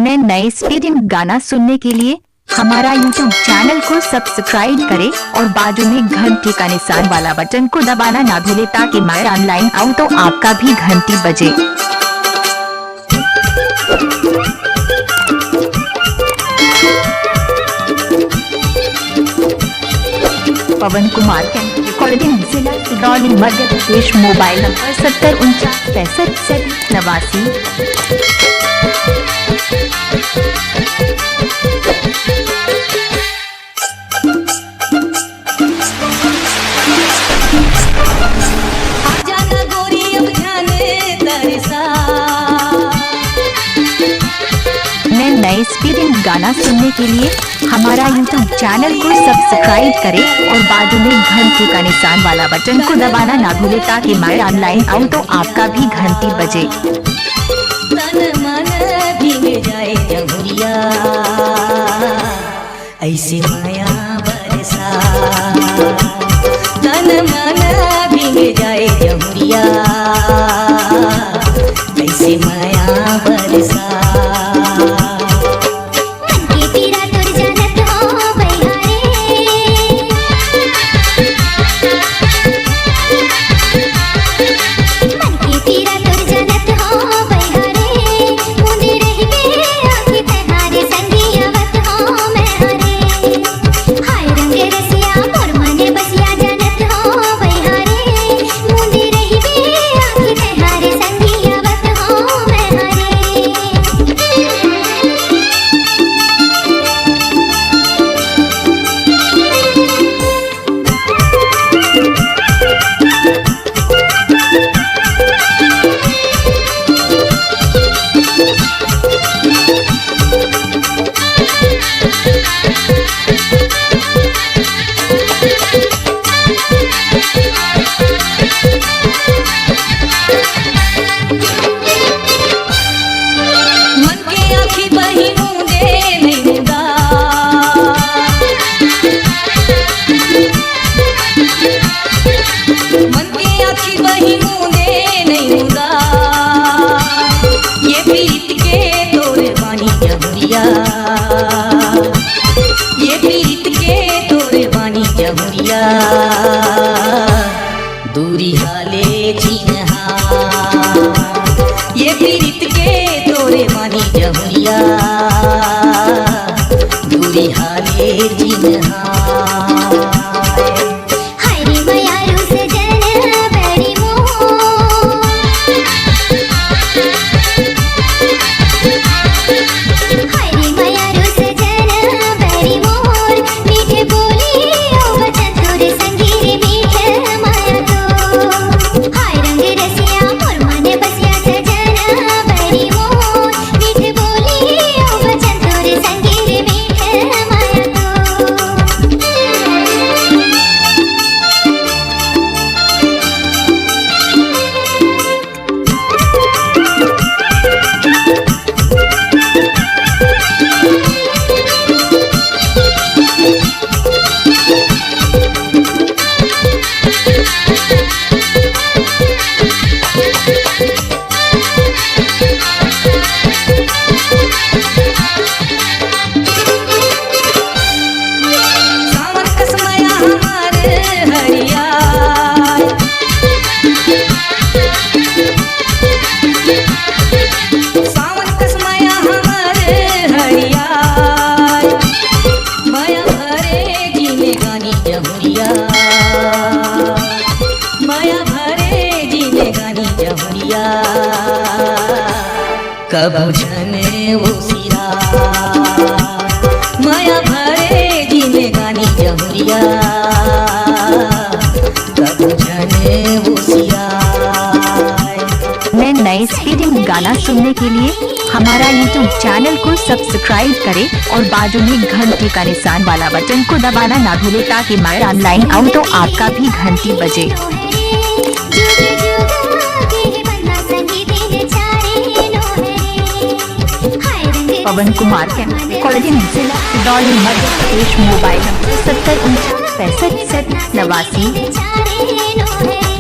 नए नए स्पीडिंग गाना सुनने के लिए हमारा YouTube चैनल को सब्सक्राइब करें और बाजू में घंटी का निशान वाला बटन को दबाना ना भूले ताकि मैं ऑनलाइन आऊँ तो आपका भी घंटी बजे। पवन कुमार के रिकॉर्डिंग जिला सिरौली मध्य प्रदेश। मोबाइल नंबर 70 नए स्पीडिंग गाना सुनने के लिए हमारा YouTube चैनल को सब्सक्राइब करें और बाजू में घंटी का निशान वाला बटन को दबाना ना भूले ताकि मैं ऑनलाइन आऊँ तो आपका भी घंटी बजे। तन मन भीग जाए जमुरिया ऐसे माया बरसा, तन मन भीग जाए जमुरिया ऐसे माया बरसा। ये प्रीत के तोरे बानी जमुरिया दूरी हाले चिन्हा, ये प्रीत के तोरे बानी जमुरिया दूरी हाले चिन्हा। कबू जने वो सिरा माया भरे जीने गानी जमुरिया कबू जने वो सिरा। नए नए स्पीडिंग गाना सुनने के लिए हमारा YouTube चैनल को सब्सक्राइब करें और बाजू में घंटी का निशान वाला बटन को दबाना ना भूले ताकि मैं ऑनलाइन आऊँ तो आपका भी घंटी बजे। पवन कुमार के रिकॉर्डिंग जिला सिरौली मध्य प्रदेश। Mobile number 70 59 65 89।